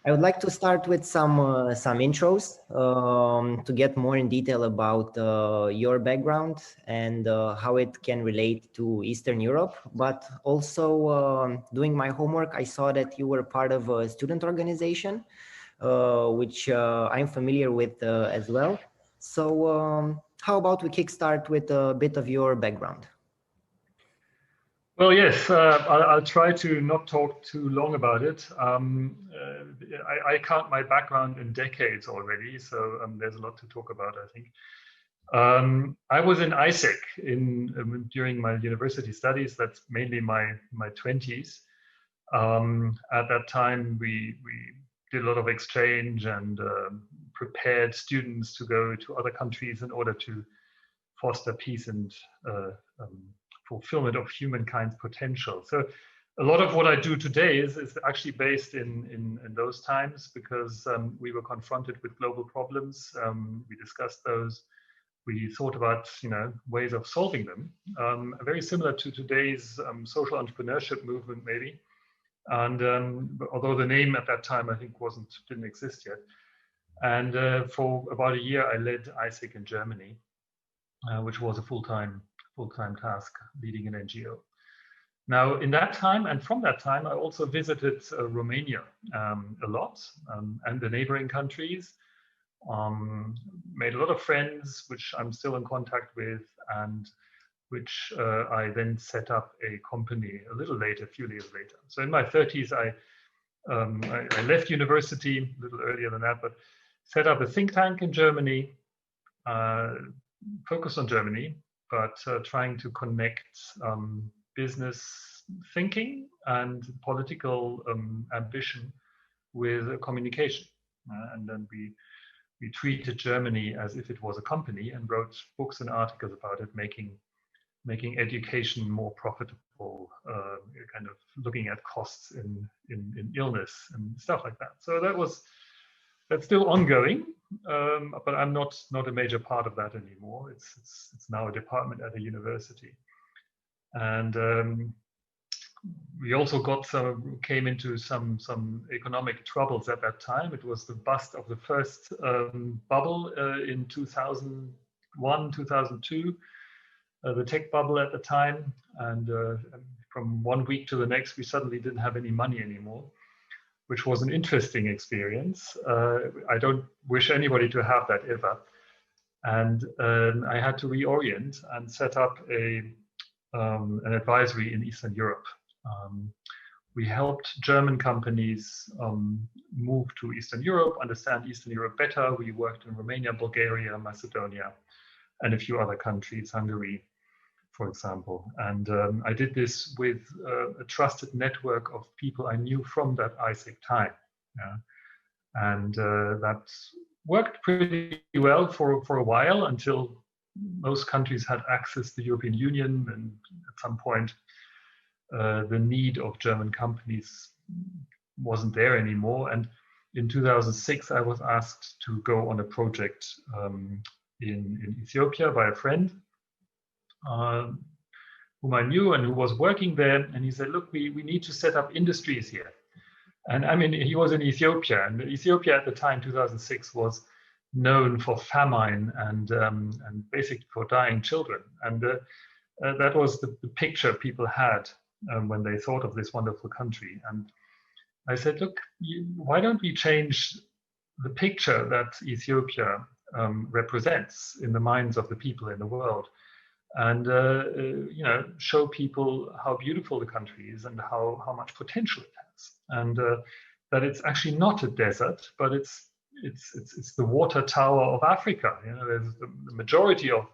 I would like to start with some intros to get more in detail about your background and how it can relate to Eastern Europe. But also doing my homework, I saw that you were part of a student organization, which I'm familiar with as well. So how about we kickstart with a bit of your background? Well, yes, I'll try to not talk too long about it. I count my background in decades already, so there's a lot to talk about, I think. I was in ISEC during my university studies. That's mainly my 20s. At that time, we did a lot of exchange and prepared students to go to other countries in order to foster peace and fulfillment of humankind's potential. So a lot of what I do today is actually based in those times, because we were confronted with global problems. We discussed those. We thought about ways of solving them, very similar to today's social entrepreneurship movement, maybe. And although the name at that time I think didn't exist yet. And for about a year I led ISEC in Germany, which was a full-time task, leading an NGO. Now, in that time and from that time, I also visited Romania a lot, and the neighboring countries. Made a lot of friends, which I'm still in contact with, and which I then set up a company a little later, a few years later. So in my 30s, I left university a little earlier than that, but set up a think tank in Germany, focused on Germany, but trying to connect business thinking and political ambition with communication. And then we treated Germany as if it was a company and wrote books and articles about it, making education more profitable, kind of looking at costs in illness and stuff like that. So that's still ongoing, but I'm not a major part of that anymore. It's now a department at a university, and we also came into some economic troubles at that time. It was the bust of the first bubble in 2001, 2002, the tech bubble at the time, and from one week to the next, we suddenly didn't have any money anymore, which was an interesting experience. I don't wish anybody to have that ever. And I had to reorient and set up an advisory in Eastern Europe. We helped German companies move to Eastern Europe, understand Eastern Europe better. We worked in Romania, Bulgaria, Macedonia, and a few other countries, Hungary, for example. And I did this with a trusted network of people I knew from that ISEC time. Yeah. And that worked pretty well for a while, until most countries had access to the European Union, and at some point the need of German companies wasn't there anymore. And in 2006, I was asked to go on a project in Ethiopia by a friend whom I knew and who was working there. And he said, look, we need to set up industries here. And I mean, he was in Ethiopia, and Ethiopia at the time, 2006, was known for famine and basically for dying children. And that was the picture people had when they thought of this wonderful country. And I said, look, why don't we change the picture that Ethiopia represents in the minds of the people in the world, and show people how beautiful the country is and how much potential it has, and that it's actually not a desert, but it's the water tower of Africa. There's the majority of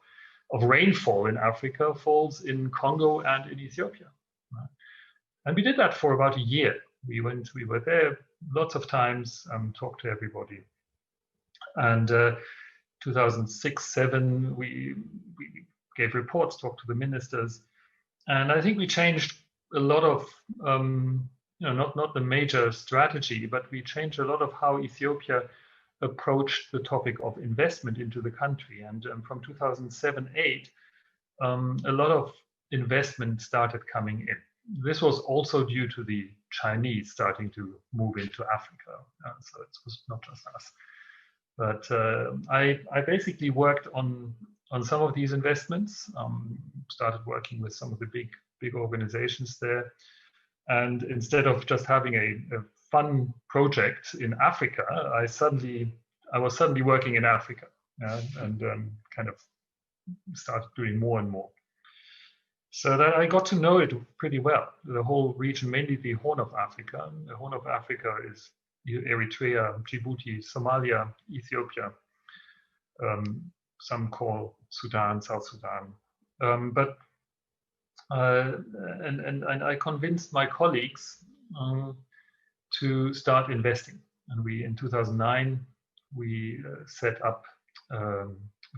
rainfall in Africa falls in Congo and in Ethiopia. Right? And we did that for about a year. We were there lots of times, talked to everybody. And 2006-07, we gave reports, talked to the ministers, and I think we changed a lot of, not the major strategy, but we changed a lot of how Ethiopia approached the topic of investment into the country. And from 2007-08, a lot of investment started coming in. this was also due to the Chinese starting to move into Africa. So it was not just us. But I basically worked on some of these investments, started working with some of the big organizations there. And instead of just having a fun project in Africa, I was suddenly working in Africa, and kind of started doing more and more. So that I got to know it pretty well, the whole region, mainly the Horn of Africa. The Horn of Africa is Eritrea, Djibouti, Somalia, Ethiopia. Some call Sudan, South Sudan. And I convinced my colleagues to start investing. And in 2009, we set up a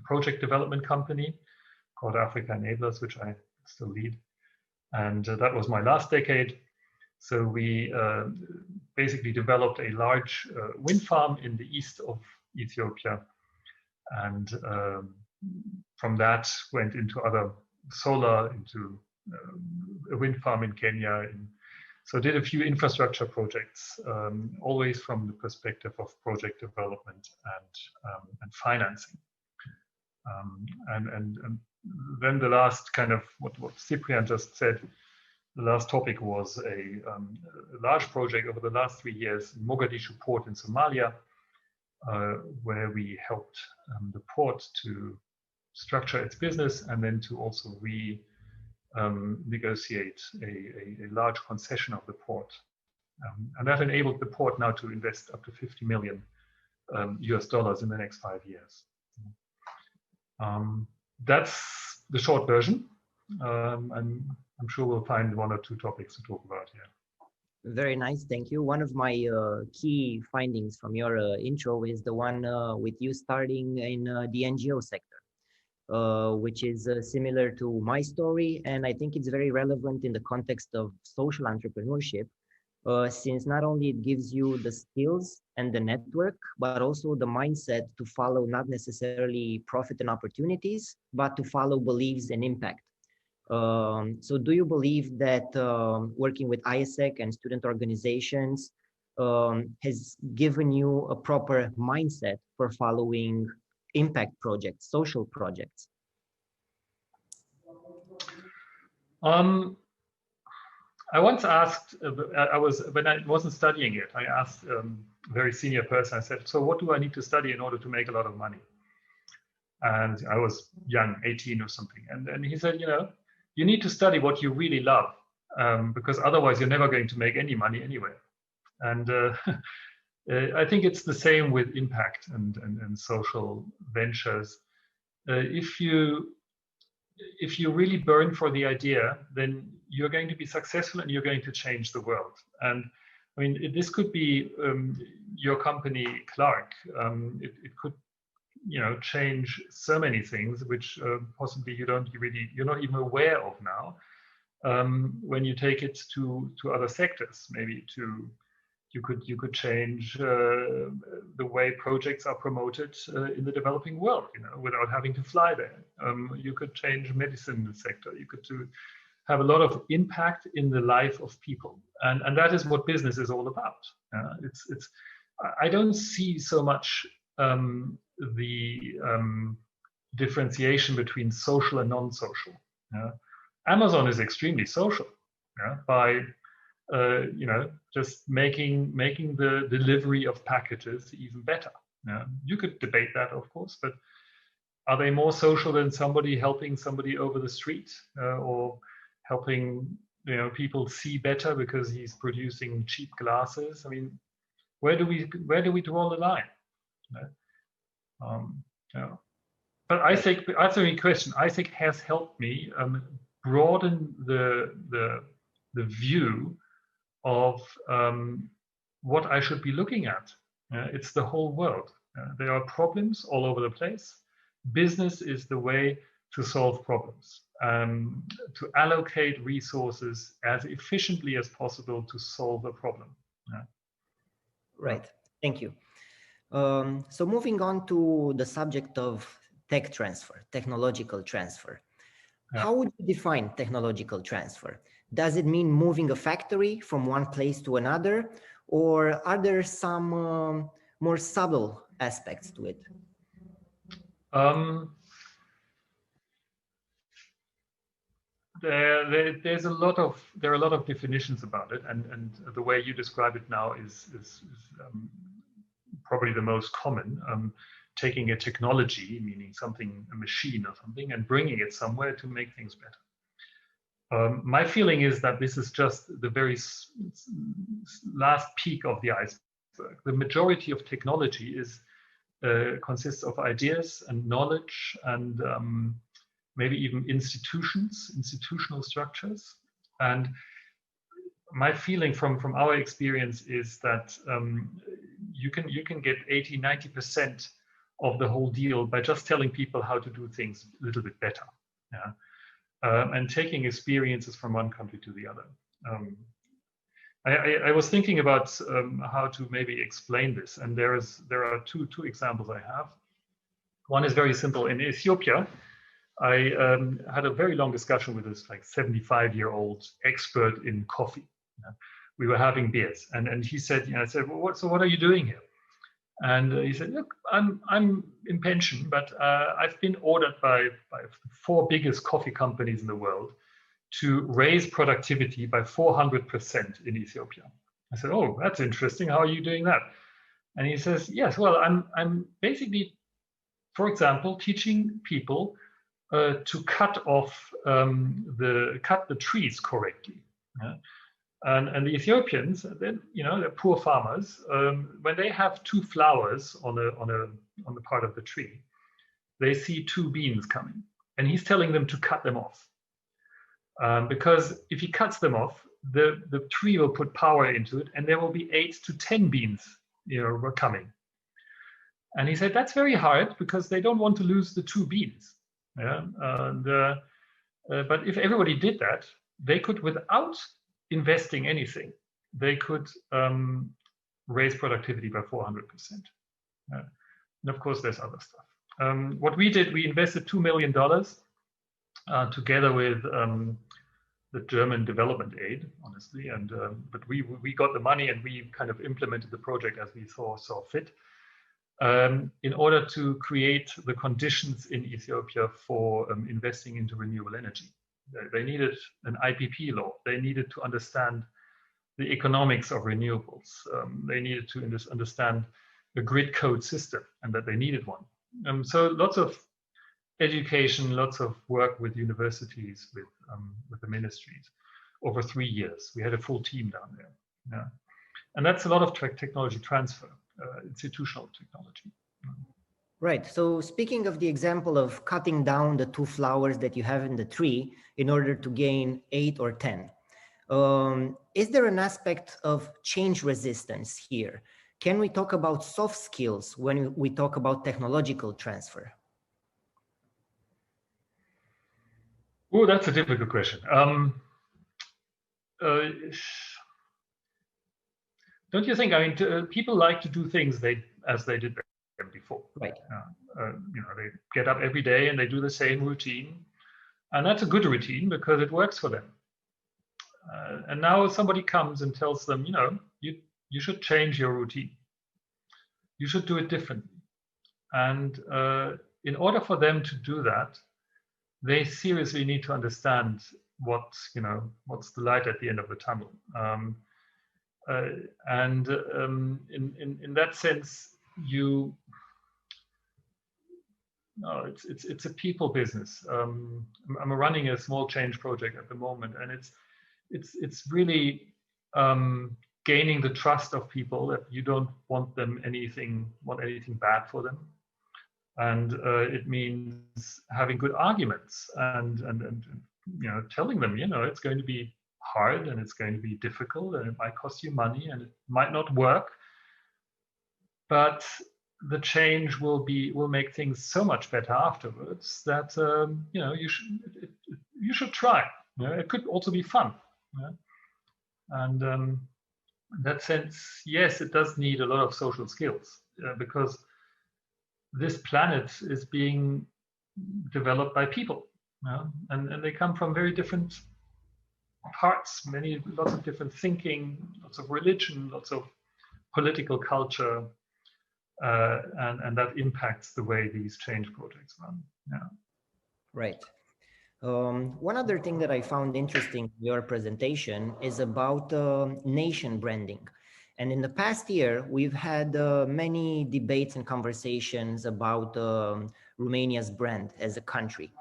project development company called Africa Enablers, which I still lead. And that was my last decade. So we basically developed a large wind farm in the east of Ethiopia. And from that went into other solar, into a wind farm in Kenya. So did a few infrastructure projects, always from the perspective of project development and financing. And then the last kind of what Cyprian just said, the last topic was a large project over the last 3 years in Mogadishu port in Somalia, where we helped the port to structure its business and then to also negotiate a large concession of the port. And that enabled the port now to invest up to $50 million US in the next 5 years. That's the short version. And I'm sure we'll find 1 or 2 topics to talk about here. Very nice, thank you. One of my key findings from your intro is the one with you starting in the NGO sector, which is similar to my story. And I think it's very relevant in the context of social entrepreneurship, since not only it gives you the skills and the network, but also the mindset to follow not necessarily profit and opportunities, but to follow beliefs and impact. So do you believe that working with ISEC and student organizations has given you a proper mindset for following impact projects, social projects? I once asked, when I wasn't studying it, I asked a very senior person, I said, so what do I need to study in order to make a lot of money? And I was young, 18 or something. And he said, you need to study what you really love, because otherwise you're never going to make any money anyway. And I think it's the same with impact and social ventures. If you really burn for the idea, then you're going to be successful and you're going to change the world. And I mean, this could be your company, Clark. It could, change so many things which possibly you're not even aware of now. When you take it to other sectors, maybe you could change the way projects are promoted in the developing world, without having to fly there. You could change medicine sector. You could have a lot of impact in the life of people, and that is what business is all about. I don't see so much the differentiation between social and non-social. Amazon is extremely social, by just making the delivery of packages even better. You could debate that, of course, but are they more social than somebody helping somebody over the street, or helping people see better because he's producing cheap glasses? I mean, where do we draw the line? But I think, answering your question, I think has helped me broaden the view of what I should be looking at. It's the whole world. There are problems all over the place. Business is the way to solve problems, to allocate resources as efficiently as possible to solve a problem. Right, thank you. So moving on to the subject of tech transfer, technological transfer. How would you define technological transfer? Does it mean moving a factory from one place to another, or are there some more subtle aspects to it? There are a lot of definitions about it, and the way you describe it now is probably the most common. Taking a technology, meaning something, a machine or something, and bringing it somewhere to make things better. My feeling is that this is just the very last peak of the iceberg. The majority of technology consists of ideas and knowledge and maybe even institutional structures. And my feeling from our experience is that you can get 80–90% of the whole deal by just telling people how to do things a little bit better, yeah? And taking experiences from one country to the other. I was thinking about how to maybe explain this, and there are two examples I have. One is very simple. In Ethiopia, I had a very long discussion with this 75-year-old expert in coffee. Yeah? We were having beers, and he said, I said, well, so what are you doing here? And he said, look, I'm in pension, but I've been ordered by the 4 biggest coffee companies in the world to raise productivity by 400% in Ethiopia. I said, oh, that's interesting. How are you doing that? And he says, yes, well, I'm basically, for example, teaching people to cut the trees correctly. Yeah? And the Ethiopians, they're poor farmers. When they have 2 flowers on the part of the tree, they see 2 beans coming, and he's telling them to cut them off, because if he cuts them off, the tree will put power into it, and there will be 8 to 10 beans, coming. And he said that's very hard because they don't want to lose the 2 beans. Yeah, and but if everybody did that, they could, without investing anything, they could raise productivity by 400%. And of course, there's other stuff. What we did, we invested $2 million together with the German development aid, honestly, and but we got the money and we kind of implemented the project as we saw fit, in order to create the conditions in Ethiopia for investing into renewable energy. They needed an IPP law. They needed to understand the economics of renewables. They needed to understand the grid code system, and that they needed one. So lots of education, lots of work with universities, with the ministries over 3 years. We had a full team down there. Yeah. And that's a lot of technology transfer, institutional technology. Right. So speaking of the example of cutting down the 2 flowers that you have in the tree in order to gain 8 or 10, is there an aspect of change resistance here? Can we talk about soft skills when we talk about technological transfer? Oh, that's a difficult question. Don't you think? I mean, people like to do things as they did them before. Right. They get up every day and they do the same routine, and that's a good routine because it works for them. And now somebody comes and tells them, you should change your routine. You should do it differently. And in order for them to do that, they seriously need to understand what's the light at the end of the tunnel. In that sense, it's a people business. I'm running a small change project at the moment, and it's really gaining the trust of people that you don't want anything bad for them. And it means having good arguments and telling them, it's going to be hard and it's going to be difficult and it might cost you money and it might not work, but the change will make things so much better afterwards that you should try. It could also be fun. And in that sense, yes, it does need a lot of social skills because this planet is being developed by people, and they come from very different parts, lots of different thinking, lots of religion, lots of political culture, and that impacts the way these change projects run. Yeah. Right. One other thing that I found interesting in your presentation is about nation branding. And in the past year, we've had many debates and conversations about Romania's brand as a country.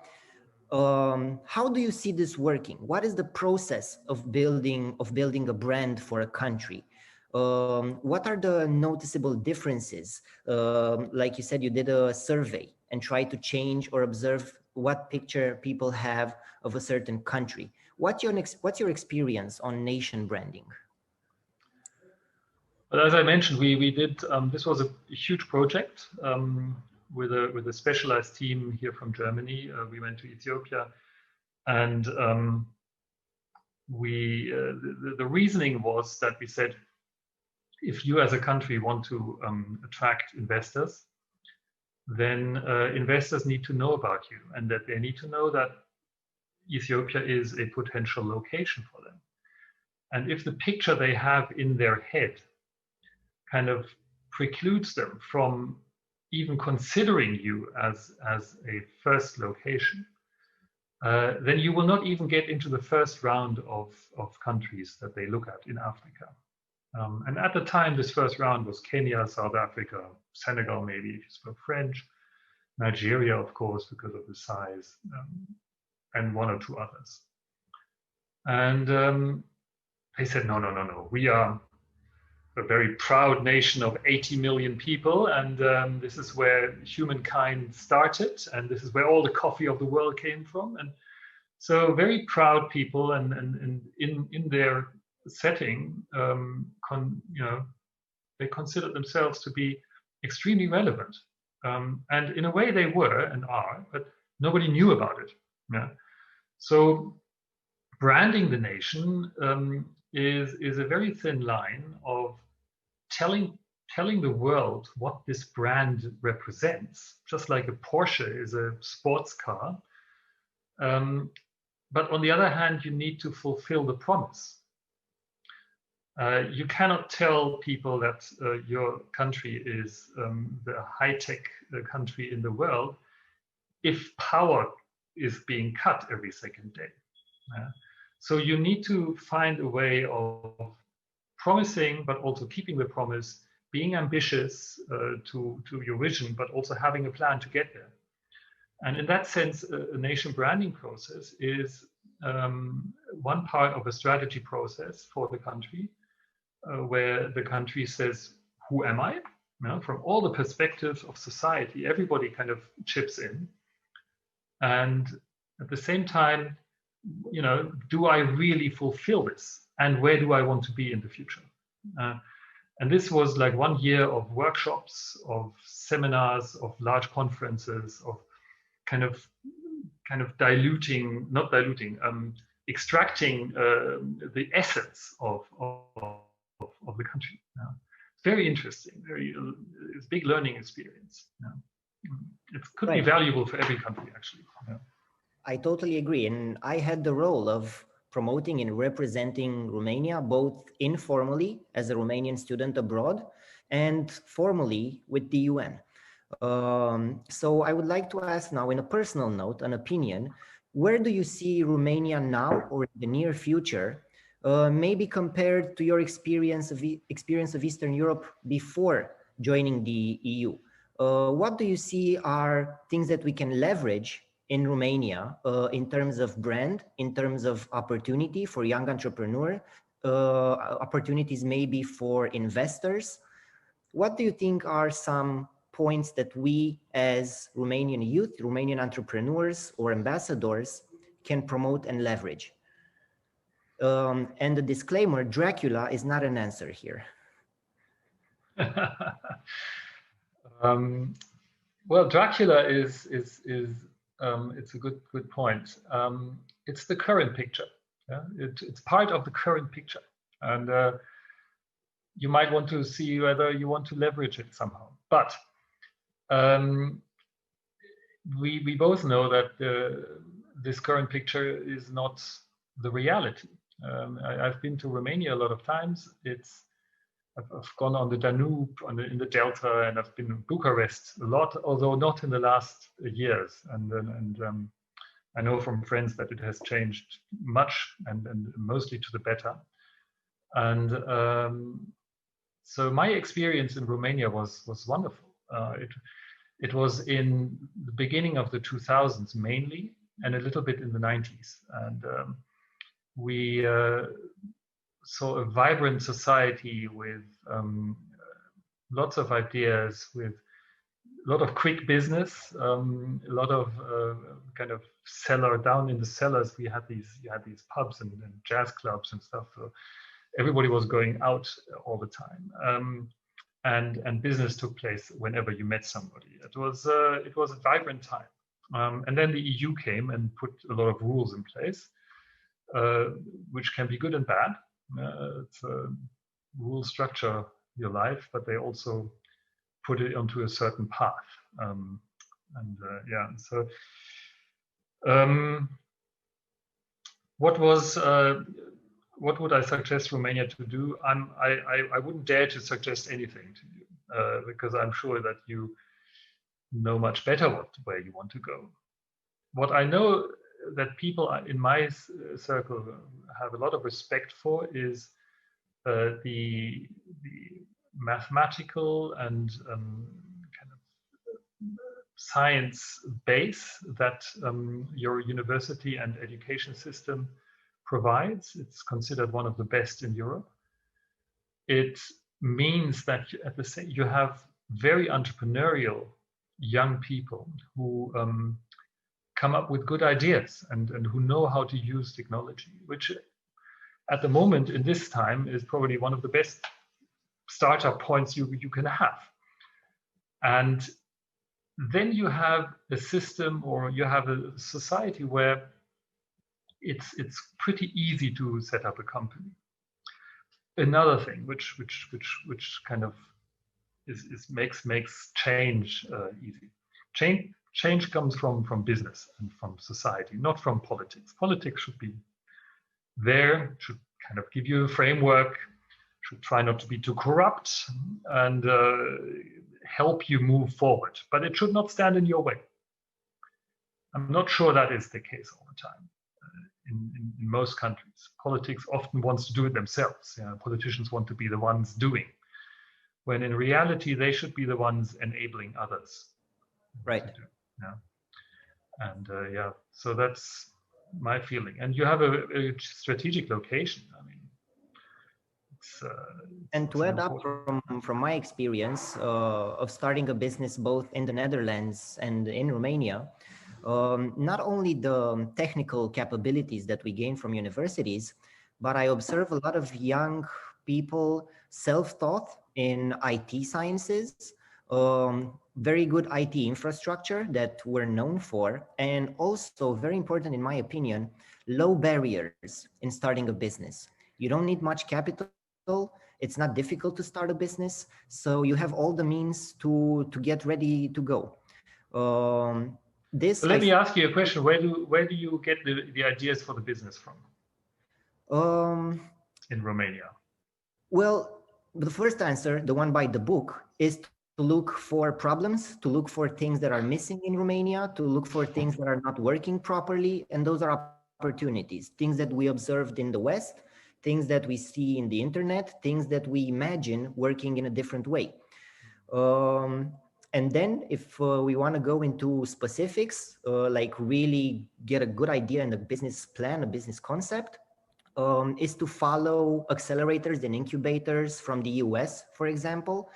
How do you see this working? What is the process of building a brand for a country? What are the noticeable differences? Like you said, you did a survey and tried to change or observe what picture people have of a certain country. What's your experience on nation branding? But as I mentioned, we did this was a huge project with a specialized team here from Germany. We went to Ethiopia, and the reasoning was that we said, if you as a country want to attract investors, then investors need to know about you, and that they need to know that Ethiopia is a potential location for them. And if the picture they have in their head kind of precludes them from even considering you as a first location, then you will not even get into the first round of countries that they look at in Africa. And at the time, this first round was Kenya, South Africa, Senegal, maybe if you spoke French, Nigeria, of course, because of the size, and one or two others. And they said, no, we are a very proud nation of 80 million people, and this is where humankind started, and this is where all the coffee of the world came from. And so very proud people, and in their setting, they considered themselves to be extremely relevant. And in a way they were and are, but nobody knew about it. Yeah. So branding the nation is a very thin line of telling the world what this brand represents, just like a Porsche is a sports car. But on the other hand, you need to fulfill the promise. You cannot tell people that your country is the high-tech country in the world if power is being cut every second day. So you need to find a way of promising, but also keeping the promise, being ambitious to your vision, but also having a plan to get there. And in that sense, a nation branding process is one part of a strategy process for the country, where the country says, who am I? From all the perspectives of society, everybody kind of chips in. And at the same time, do I really fulfill this? And where do I want to be in the future? And this was like 1 year of workshops, of seminars, of large conferences, of kind of extracting the essence of the country. Very interesting. It's a big learning experience. It could be valuable for every country, actually. I totally agree. And I had the role of promoting and representing Romania, both informally as a Romanian student abroad and formally with the UN. So I would like to ask now, in a personal note, an opinion, where do you see Romania now or in the near future, maybe compared to your experience of Eastern Europe before joining the EU? What do you see are things that we can leverage in Romania in terms of brand, in terms of opportunity for young entrepreneurs, opportunities maybe for investors? What do you think are some points that we as Romanian youth, Romanian entrepreneurs or ambassadors can promote and leverage? And the disclaimer, Dracula is not an answer here. Well, Dracula is it's a good point. It's the current picture. Yeah? It's part of the current picture, and you might want to see whether you want to leverage it somehow. But we both know that this current picture is not the reality. I've been to Romania a lot of times. I've gone on the Danube, in the Delta, and I've been in Bucharest a lot, although not in the last years. And I know from friends that it has changed much, and mostly to the better. And so my experience in Romania was wonderful. It was in the beginning of the 2000s mainly, and a little bit in the 90s. And we saw a vibrant society with lots of ideas, with a lot of quick business, a lot of kind of cellar, down in the cellars. You had these pubs and jazz clubs and stuff. So everybody was going out all the time. And business took place whenever you met somebody. It was a vibrant time. And then the EU came and put a lot of rules in place, which can be good and bad. Rules structure your life, but they also put it onto a certain path. So what would I suggest Romania to do? I wouldn't dare to suggest anything to you, because I'm sure that you know much better where you want to go. What I know that people in my circle have a lot of respect for is the mathematical and kind of science base that your university and education system provides. It's considered one of the best in Europe. It means that at the same, you have very entrepreneurial young people who come up with good ideas and who know how to use technology, which at the moment in this time is probably one of the best startup points you can have. And then you have a system, or you have a society where it's pretty easy to set up a company. Another thing which kind of makes change easy. Change comes from business and from society, not from politics. Politics should be there, should kind of give you a framework, should try not to be too corrupt, and help you move forward. But it should not stand in your way. I'm not sure that is the case all the time. In most countries, politics often wants to do it themselves. Politicians want to be the ones doing, when in reality they should be the ones enabling others. Right. And so that's my feeling. And you have a strategic location. I mean, and to add up from my experience of starting a business both in the Netherlands and in Romania, not only the technical capabilities that we gain from universities, but I observe a lot of young people self-taught in IT sciences, very good IT infrastructure that we're known for, and also very important in my opinion, low barriers in starting a business. You don't need much capital. It's not difficult to start a business, so you have all the means to get ready to go. Let me ask you a question. Where do you get the ideas for the business from? In Romania? Well, the first answer, the one by the book, is to look for problems, to look for things that are missing in Romania, to look for things that are not working properly, and those are opportunities, things that we observed in the West, things that we see in the internet, things that we imagine working in a different way. And then if we want to go into specifics, like really get a good idea and a business plan, a business concept, is to follow accelerators and incubators from the US, for example.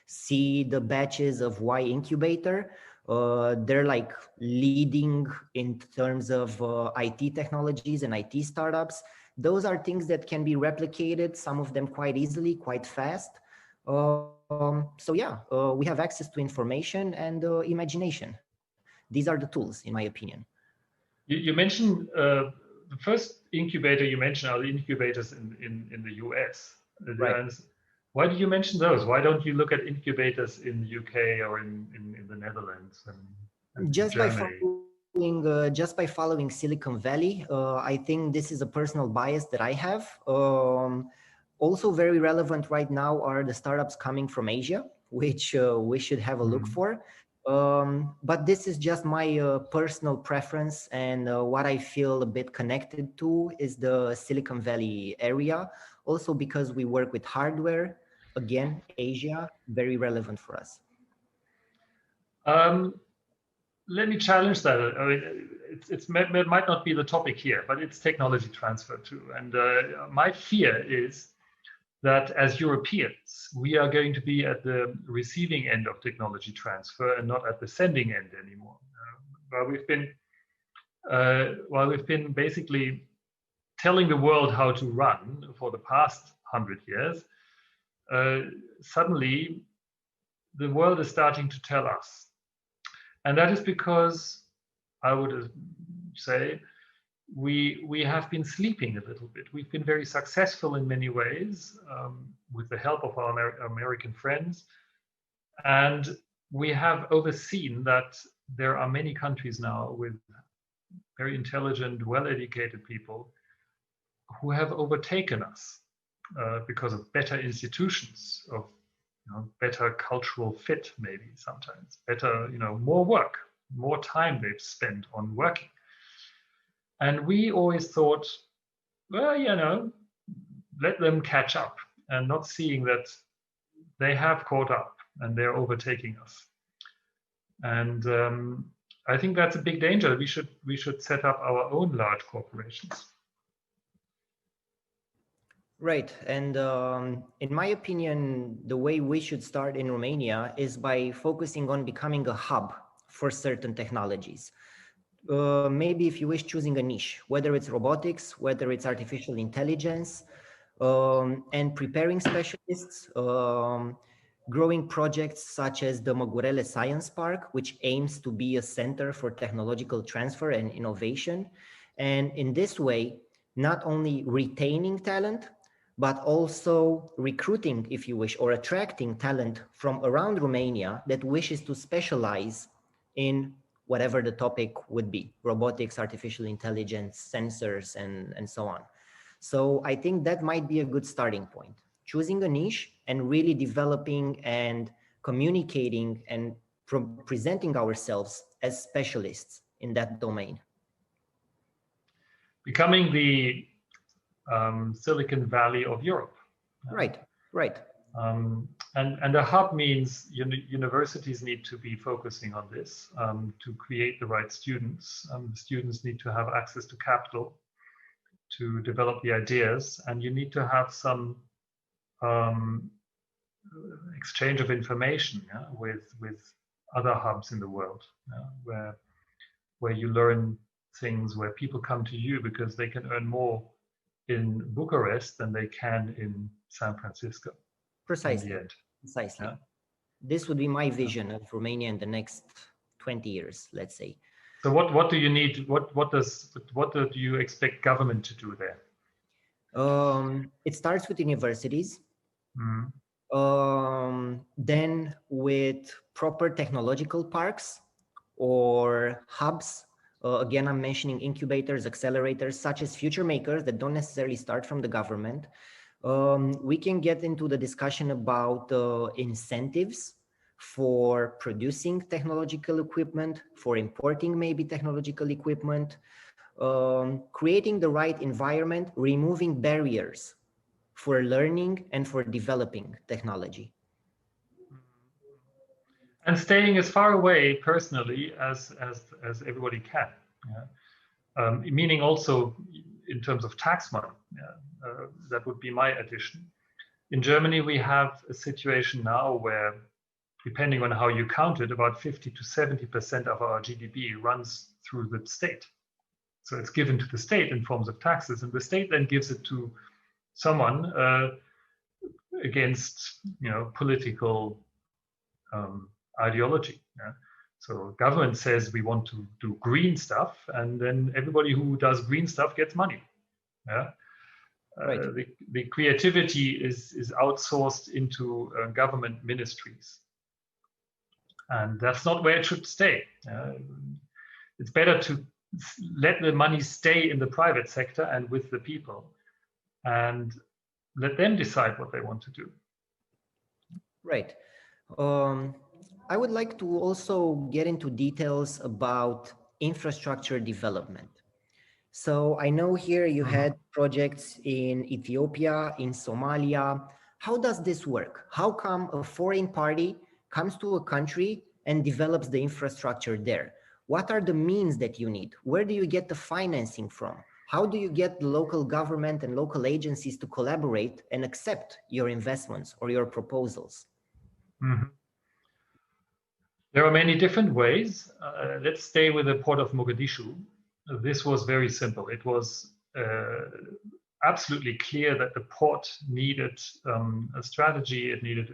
See the batches of Y Incubator. They're like leading in terms of IT technologies and IT startups. Those are things that can be replicated, some of them quite easily, quite fast. So yeah, we have access to information and imagination. These are the tools, in my opinion. You mentioned the first incubator you mentioned are the incubators in the US. Right. Why do you mention those? Why don't you look at incubators in the UK or in the Netherlands and just Germany? just by following Silicon Valley, I think this is a personal bias that I have. Also very relevant right now are the startups coming from Asia, which we should have a look for. But this is just my personal preference, and what I feel a bit connected to is the Silicon Valley area, also because we work with hardware. Again, Asia, very relevant for us. Let me challenge that. I mean, it might not be the topic here, but it's technology transfer too. And my fear is that as Europeans, we are going to be at the receiving end of technology transfer and not at the sending end anymore. While we've been basically telling the world how to run for the past 100 years, suddenly the world is starting to tell us. And that is because, I would say, we have been sleeping a little bit. We've been very successful in many ways with the help of our American friends. And we have overseen that there are many countries now with very intelligent, well-educated people who have overtaken us because of better institutions, of better cultural fit, maybe sometimes, better, more work, more time they've spent on working. And we always thought, well, let them catch up, and not seeing that they have caught up and they're overtaking us. And I think that's a big danger. We should set up our own large corporations. Right. And in my opinion, the way we should start in Romania is by focusing on becoming a hub for certain technologies. Maybe if you wish, choosing a niche, whether it's robotics, whether it's artificial intelligence, and preparing specialists, growing projects such as the Măcelaru Science Park, which aims to be a center for technological transfer and innovation. And in this way, not only retaining talent, but also recruiting, if you wish, or attracting talent from around Romania that wishes to specialize in whatever the topic would be: robotics, artificial intelligence, sensors, and so on. So I think that might be a good starting point. Choosing a niche and really developing and communicating and presenting ourselves as specialists in that domain. Becoming the Silicon Valley of Europe. Right, right. And a hub means universities need to be focusing on this to create the right students. Students need to have access to capital to develop the ideas, and you need to have some exchange of information with other hubs in the world, where you learn things, where people come to you because they can earn more in Bucharest than they can in San Francisco. Precisely. Precisely. Yeah? This would be my vision of Romania in the next 20 years, let's say. So what do you need? What do you expect government to do there? It starts with universities. Then with proper technological parks or hubs. Again, I'm mentioning incubators, accelerators, such as future makers that don't necessarily start from the government. We can get into the discussion about incentives for producing technological equipment, for importing maybe technological equipment, creating the right environment, removing barriers for learning and for developing technology. And staying as far away personally as everybody can. Yeah? Meaning also in terms of tax money. Yeah? That would be my addition. In Germany, we have a situation now where, depending on how you count it, about 50 to 70% of our GDP runs through the state. So it's given to the state in forms of taxes, and the state then gives it to someone against political ideology. Yeah? So government says we want to do green stuff, and then everybody who does green stuff gets money. Yeah? Right. The creativity is outsourced into government ministries, and that's not where it should stay. it's better to let the money stay in the private sector and with the people, and let them decide what they want to do. Right. I would like to also get into details about infrastructure development. So I know here you had projects in Ethiopia, in Somalia. How does this work? How come a foreign party comes to a country and develops the infrastructure there? What are the means that you need? Where do you get the financing from? How do you get the local government and local agencies to collaborate and accept your investments or your proposals? Mm-hmm. There are many different ways. Let's stay with the port of Mogadishu. This was very simple. It was absolutely clear that the port needed a strategy. It needed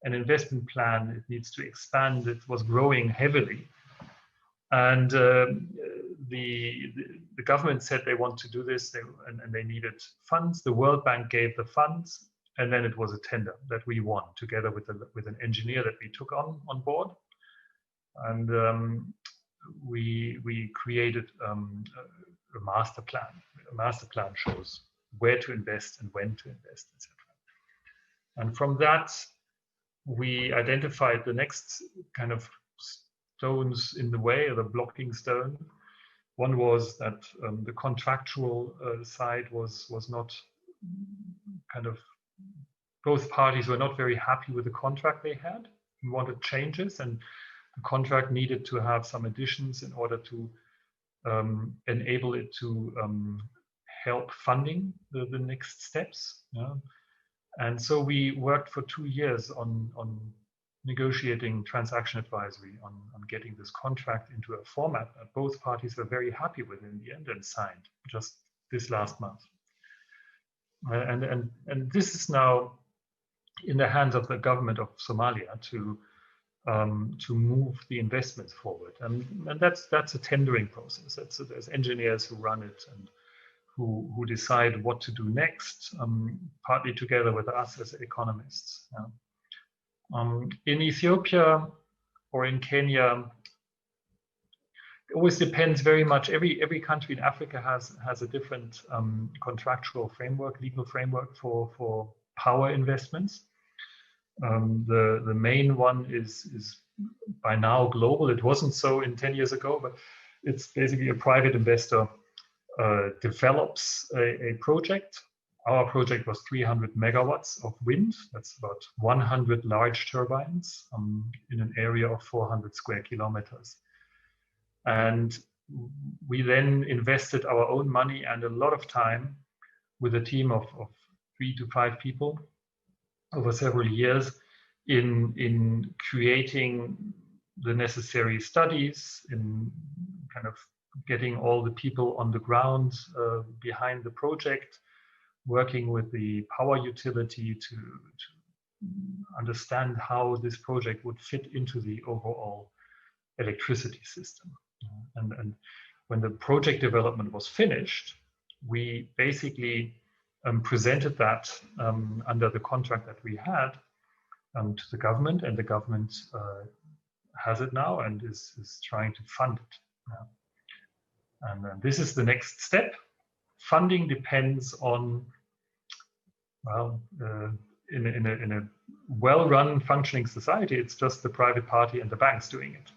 an investment plan. It needs to expand. It was growing heavily. And the government said they want to do this, and they needed funds. The World Bank gave the funds. And then it was a tender that we won together with an engineer that we took on board. And we created a master plan. A master plan shows where to invest and when to invest, etc. And from that, we identified the next kind of stones in the way, or the blocking stone. One was that the contractual side was not kind of, both parties were not very happy with the contract they had and wanted changes, and the contract needed to have some additions in order to enable it to help funding the next steps. Yeah? And so we worked for 2 years on negotiating transaction advisory, on getting this contract into a format that both parties were very happy with in the end and signed just this last month. And this is now in the hands of the government of Somalia to move the investments forward, and that's a tendering process. There's engineers who run it and who decide what to do next, partly together with us as economists. Yeah. In Ethiopia or in Kenya, it always depends very much. Every country in Africa has a different contractual framework, legal framework for power investments. The main one is by now global. It wasn't so in 10 years ago, but it's basically a private investor develops a project. Our project was 300 megawatts of wind. That's about 100 large turbines in an area of 400 square kilometers. And we then invested our own money and a lot of time with a team of 3 to 5 people over several years in creating the necessary studies, in kind of getting all the people on the ground behind the project, working with the power utility to understand how this project would fit into the overall electricity system. And when the project development was finished, we basically presented that under the contract that we had to the government, and the government has it now and is trying to fund it. Yeah. And this is the next step. Funding depends on, well, in a well-run functioning society, it's just the private party and the banks doing it.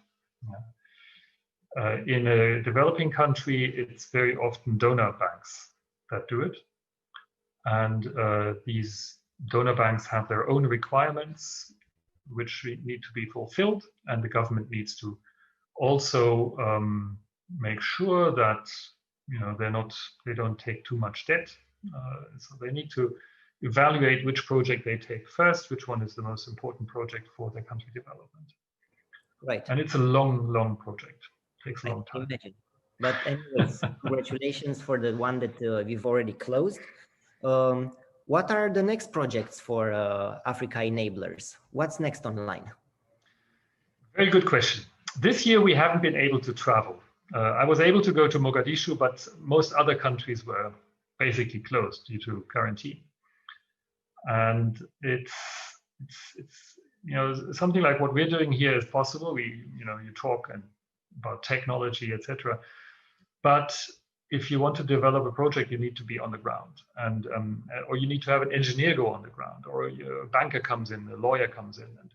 Yeah. In a developing country, it's very often donor banks that do it. And these donor banks have their own requirements, which need to be fulfilled. And the government needs to also make sure that they don't take too much debt. So they need to evaluate which project they take first, which one is the most important project for their country development. Right. And it's a long project. It takes a long time. Imagine. But anyways, congratulations for the one that we've already closed. What are the next projects for Africa Enablers? What's next online? Very good question. This year we haven't been able to travel. I was able to go to Mogadishu, but most other countries were basically closed due to quarantine. And it's something like what we're doing here is possible. You talk and about technology, etc. But if you want to develop a project, you need to be on the ground, and or you need to have an engineer go on the ground, or a banker comes in, a lawyer comes in, and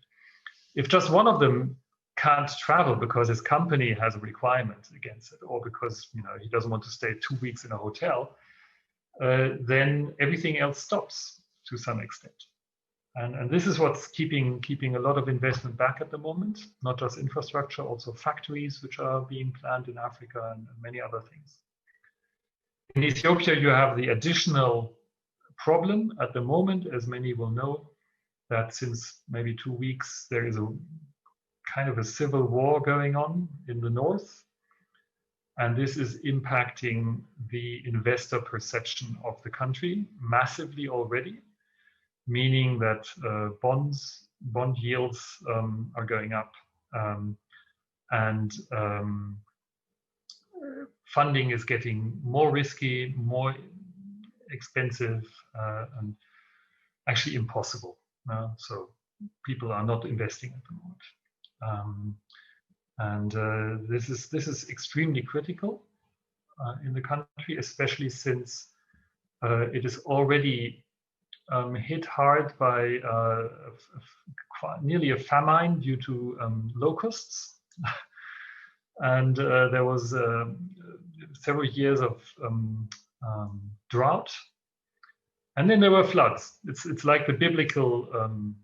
if just one of them can't travel because his company has a requirement against it, or because he doesn't want to stay 2 weeks in a hotel, then everything else stops to some extent. And this is what's keeping a lot of investment back at the moment, not just infrastructure, also factories which are being planned in Africa and many other things. In Ethiopia, you have the additional problem at the moment, as many will know, that since maybe 2 weeks, there is a kind of a civil war going on in the north. And this is impacting the investor perception of the country massively already, meaning that bond yields are going up, and funding is getting more risky, more expensive, and actually impossible. So people are not investing at the moment, and this is extremely critical in the country, especially since it is already hit hard by nearly a famine due to locusts. And there was several years of drought. And then there were floods. It's like the biblical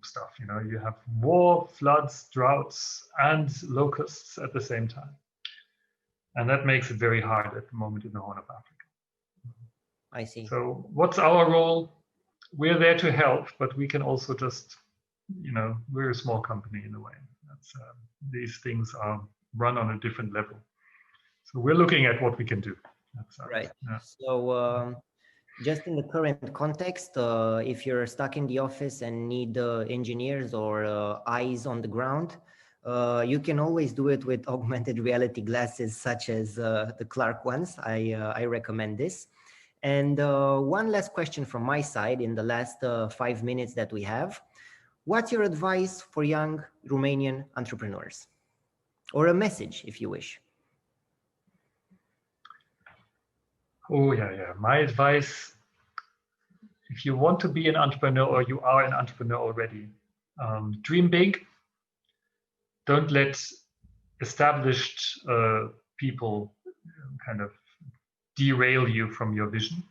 stuff, you have war, floods, droughts, and locusts at the same time. And that makes it very hard at the moment in the Horn of Africa. I see. So what's our role? We're there to help, but we can also just, we're a small company in a way. These things are run on a different level. So we're looking at what we can do. Right. Yeah. So just in the current context, if you're stuck in the office and need engineers or eyes on the ground, you can always do it with augmented reality glasses such as the Clark ones. I recommend this. And one last question from my side in the last 5 minutes that we have. What's your advice for young Romanian entrepreneurs? Or a message, if you wish. Oh, yeah. My advice, if you want to be an entrepreneur or you are an entrepreneur already, dream big. Don't let established people kind of derail you from your vision.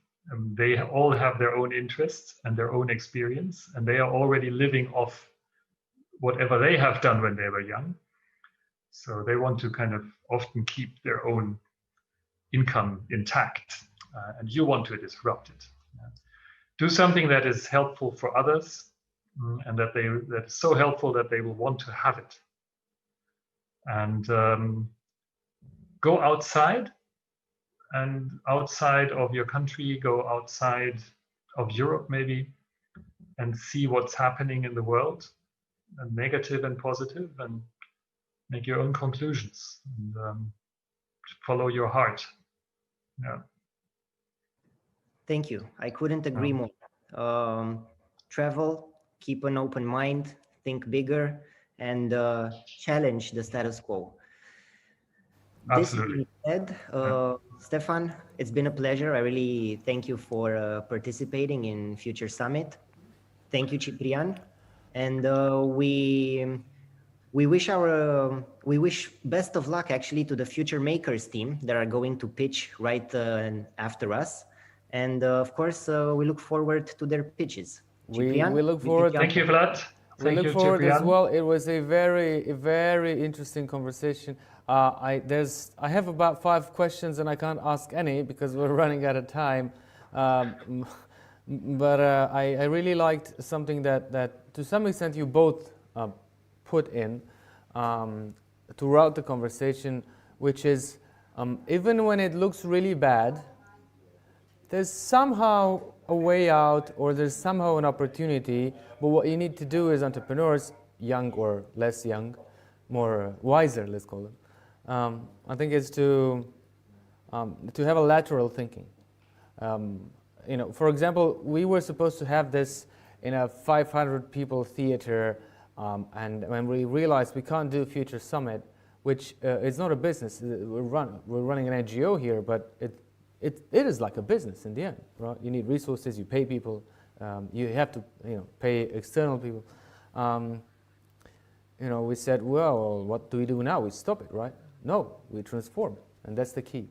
They all have their own interests and their own experience, and they are already living off whatever they have done when they were young. So they want to kind of often keep their own income intact, and you want to disrupt it. Do something that is helpful for others, and that's so helpful that they will want to have it. And go outside. And outside of your country, go outside of Europe maybe, and see what's happening in the world, and negative and positive, and make your own conclusions, and follow your heart. Yeah. Thank you. I couldn't agree more. Travel, keep an open mind, think bigger, and challenge the status quo. Absolutely. This being said, Stephan, it's been a pleasure. I really thank you for participating in Future Summit. Thank you, Ciprian. And we wish best of luck actually to the Future Makers team that are going to pitch right after us. And of course, we look forward to their pitches. We look forward. Thank you, Vlad. We look forward as well. It was a very interesting conversation. I have about 5 questions and I can't ask any because we're running out of time. But I really liked something that to some extent you both put in throughout the conversation, which is even when it looks really bad, there's somehow a way out, or there's somehow an opportunity. But what you need to do as entrepreneurs, young or less young, more wiser, let's call them, I think is to have a lateral thinking. For example, we were supposed to have this in a 500 people theater, and when we realized we can't do Future Summit, which is not a business. We're running an NGO here, but it is like a business in the end, right? You need resources, you pay people, you have to pay external people. We said, well, what do we do now? We stop it, right? No, we transform it, and that's the key.